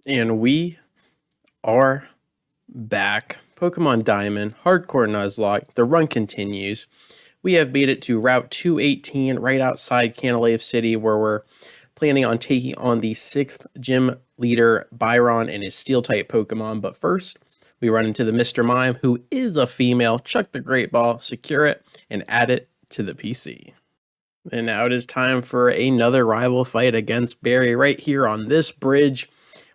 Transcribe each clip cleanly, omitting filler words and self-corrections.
And we are back. Pokemon Diamond, Hardcore Nuzlocke, the run continues. We have made it to Route 218, right outside Canalave City, where we're planning on taking on the 6th gym leader, Byron, and his Steel-type Pokemon. But first, we run into the Mr. Mime, who is a female. Chuck the Great Ball, secure it, and add it to the PC. And now it is time for another rival fight against Barry right here on this bridge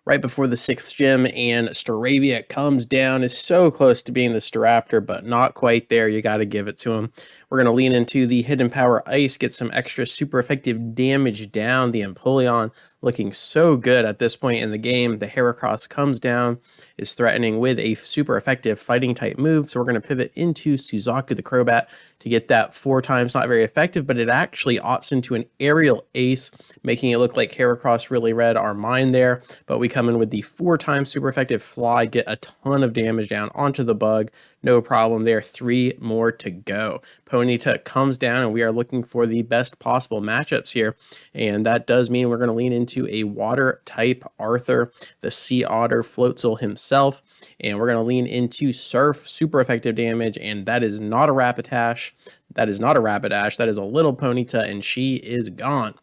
right before the 6th gym, and Staravia comes down, is so close to being the Staraptor, but not quite there. You got to give it to him. We're going to lean into the Hidden Power Ice, get some extra super effective damage down. The Empoleon looking so good at this point in the game. The Heracross comes down, is threatening with a super effective fighting type move, so we're going to pivot into Suzaku the Crobat to get that 4 times. Not very effective, but it actually opts into an aerial ace, making it look like Heracross really read our mind there. But we come in with the 4 times super effective fly, get a ton of damage down onto the bug. No problem there. 3 more to go. Ponyta comes down, and we are looking for the best possible matchups here. And that does mean we're going to lean into a water type Arthur, the Sea Otter Floatzel himself. And we're going to lean into Surf, super effective damage. And that is not a Rapidash. That is not a Rapidash. That is a little Ponyta, and she is gone.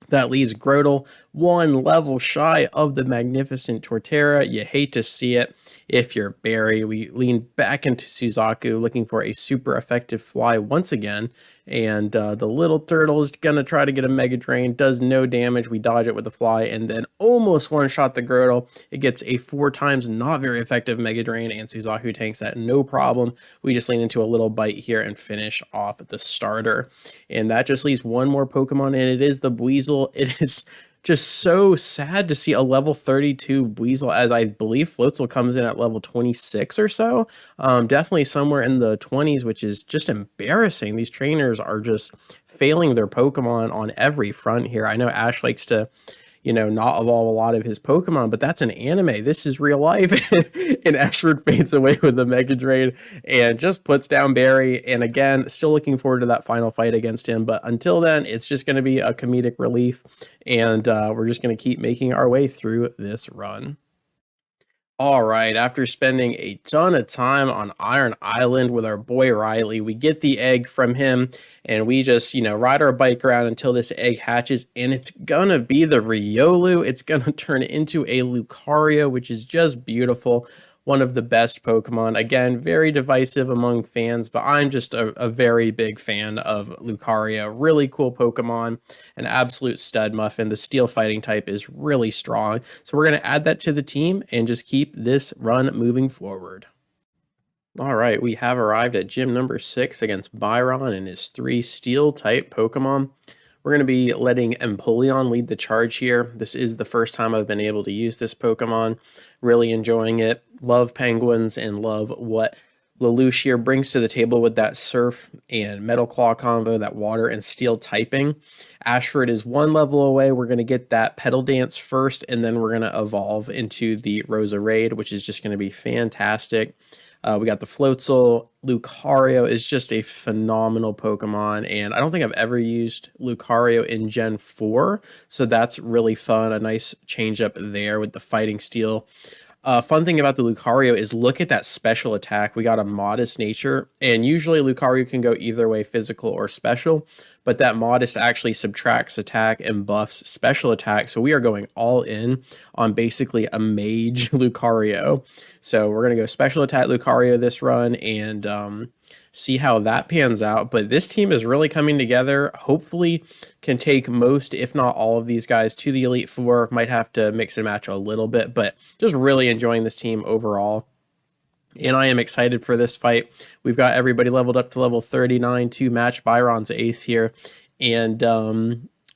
That leaves Grotle 1 level shy of the magnificent Torterra. You hate to see it if you're Barry. We lean back into Suzaku, looking for a super effective fly once again. And the little turtle is going to try to get a Mega Drain. Does no damage. We dodge it with the fly and then almost one-shot the Grotle. It gets a 4 times not very effective Mega Drain, and Suzaku tanks that no problem. We just lean into a little bite here and finish off the starter. And that just leaves one more Pokemon, and it is the Buizel. It is just so sad to see a level 32 Buizel, as I believe Floatzel comes in at level 26 or so. Definitely somewhere in the 20s, which is just embarrassing. These trainers are just failing their Pokemon on every front here. I know Ash likes to, not evolve a lot of his Pokemon, but that's an anime. This is real life. And Ashford fades away with the Mega Drain and just puts down Barry. And again, still looking forward to that final fight against him. But until then, it's just going to be a comedic relief. And we're just going to keep making our way through this run. All right, after spending a ton of time on Iron Island with our boy Riley, we get the egg from him, and we just, ride our bike around until this egg hatches, and it's gonna be the Riolu. It's gonna turn into a Lucario, which is just beautiful. One of the best Pokemon. Again, very divisive among fans, but I'm just a very big fan of Lucario. Really cool Pokemon, an absolute stud muffin. The steel fighting type is really strong. So we're going to add that to the team and just keep this run moving forward. All right, we have arrived at gym number 6 against Byron and his 3 steel type Pokemon. We're going to be letting Empoleon lead the charge here. This is the first time I've been able to use this Pokemon. Really enjoying it. Love penguins and love what Lelouch here brings to the table with that Surf and Metal Claw combo, that water and steel typing. Ashford is 1 level away. We're going to get that Petal Dance first, and then we're going to evolve into the Rosa Raid, which is just going to be fantastic. We got the Floatzel. Lucario is just a phenomenal Pokemon, and I don't think I've ever used Lucario in Gen 4, so that's really fun. A nice change up there with the Fighting Steel. Fun thing about the Lucario is look at that special attack. We got a Modest Nature, and usually Lucario can go either way, physical or special, but that Modest actually subtracts attack and buffs special attack, so we are going all in on basically a Mage Lucario. So we're going to go special attack Lucario this run and see how that pans out. But this team is really coming together. Hopefully can take most, if not all of these guys to the Elite Four. Might have to mix and match a little bit, but just really enjoying this team overall. And I am excited for this fight. We've got everybody leveled up to level 39 to match Byron's ace here. And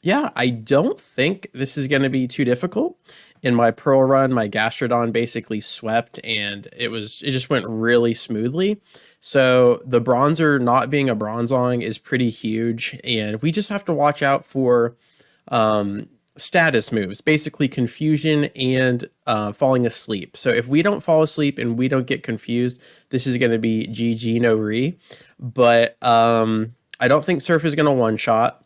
yeah, I don't think this is going to be too difficult. In my Pearl run, my Gastrodon basically swept, and it just went really smoothly. So the Bronzer not being a Bronzong is pretty huge, and we just have to watch out for status moves, basically confusion and falling asleep. So if we don't fall asleep and we don't get confused, this is going to be GG no re. But I don't think Surf is going to one-shot.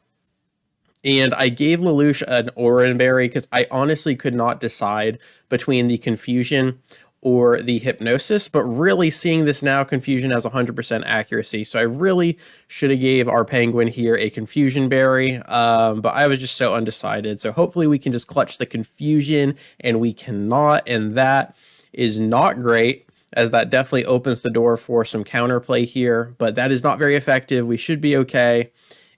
And I gave Lelouch an Oran Berry because I honestly could not decide between the Confusion or the Hypnosis, but really seeing this now, Confusion has 100% accuracy. So I really should have gave our Penguin here a Confusion Berry, but I was just so undecided. So hopefully we can just clutch the Confusion, and we cannot, and that is not great, as that definitely opens the door for some counterplay here, but that is not very effective. We should be okay.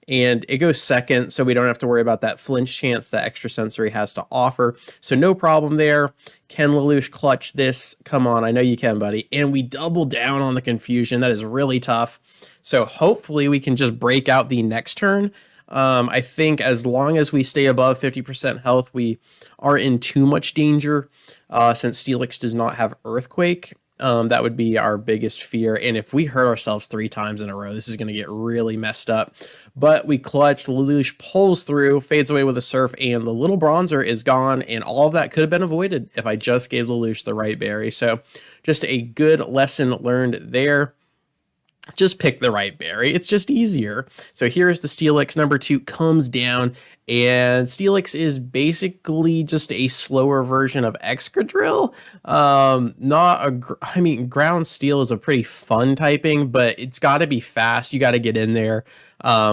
And it goes second, so we don't have to worry about that flinch chance that Extrasensory has to offer. So no problem there. Can Lelouch clutch this? Come on, I know you can, buddy. And we double down on the Confusion. That is really tough. So hopefully we can just break out the next turn. I think as long as we stay above 50% health, we aren't in too much danger, since Steelix does not have Earthquake. That would be our biggest fear. And if we hurt ourselves 3 times in a row, this is going to get really messed up. But we clutch. Lelouch pulls through, fades away with a Surf, and the little Bronzer is gone. And all of that could have been avoided if I just gave Lelouch the right berry. So just a good lesson learned there. Just pick the right berry. It's just easier. So here's the Steelix. Number 2 comes down, and Steelix is basically just a slower version of Excadrill. I mean, Ground Steel is a pretty fun typing, but it's got to be fast. You got to get in there,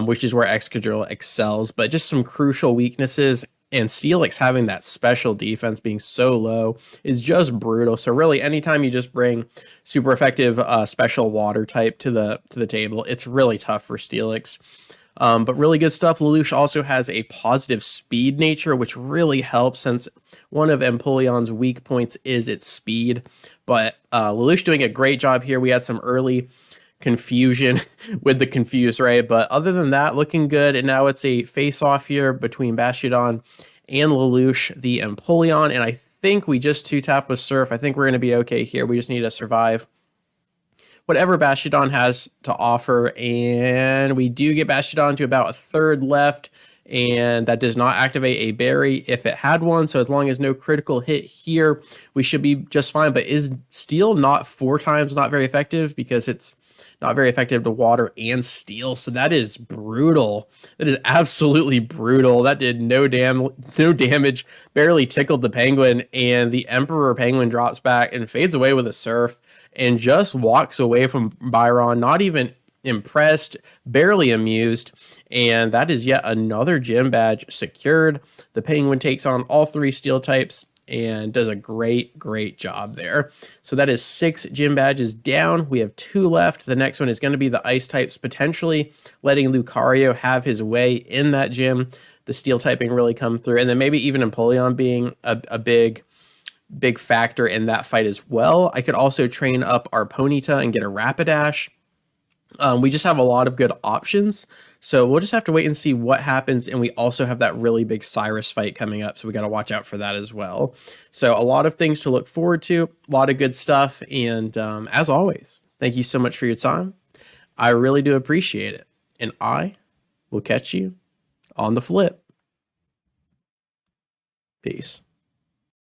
which is where Excadrill excels. But just some crucial weaknesses. And Steelix having that special defense being so low is just brutal. So really, anytime you just bring super effective special water type to the table, it's really tough for Steelix. But really good stuff. Lelouch also has a positive speed nature, which really helps since one of Empoleon's weak points is its speed. But Lelouch doing a great job here. We had some early confusion with the Confuse Ray, but other than that, looking good. And now it's a face-off here between Bastiodon and Lelouch, the Empoleon, and I think we just 2-tap with Surf. I think we're going to be okay here. We just need to survive whatever Bastiodon has to offer, and we do get Bastiodon to about a third left, and that does not activate a berry if it had one. So as long as no critical hit here, we should be just fine. But is Steel not 4 times not very effective? Because it's not very effective to water and steel. So that is brutal. That is absolutely brutal. That did no damage, barely tickled the Penguin, and the Emperor Penguin drops back and fades away with a Surf and just walks away from Byron, not even impressed, barely amused. And that is yet another gym badge secured. The Penguin takes on all 3 steel types and does a great job there. So that is 6 gym badges down. We have 2 left. The next one is going to be the ice types, potentially letting Lucario have his way in that gym. The steel typing really come through, and then maybe even Empoleon being a big factor in that fight as well. I could also train up our Ponyta and get a Rapidash. We just have a lot of good options. So we'll just have to wait and see what happens. And we also have that really big Cyrus fight coming up. So we got to watch out for that as well. So a lot of things to look forward to, a lot of good stuff. And as always, thank you so much for your time. I really do appreciate it. And I will catch you on the flip. Peace.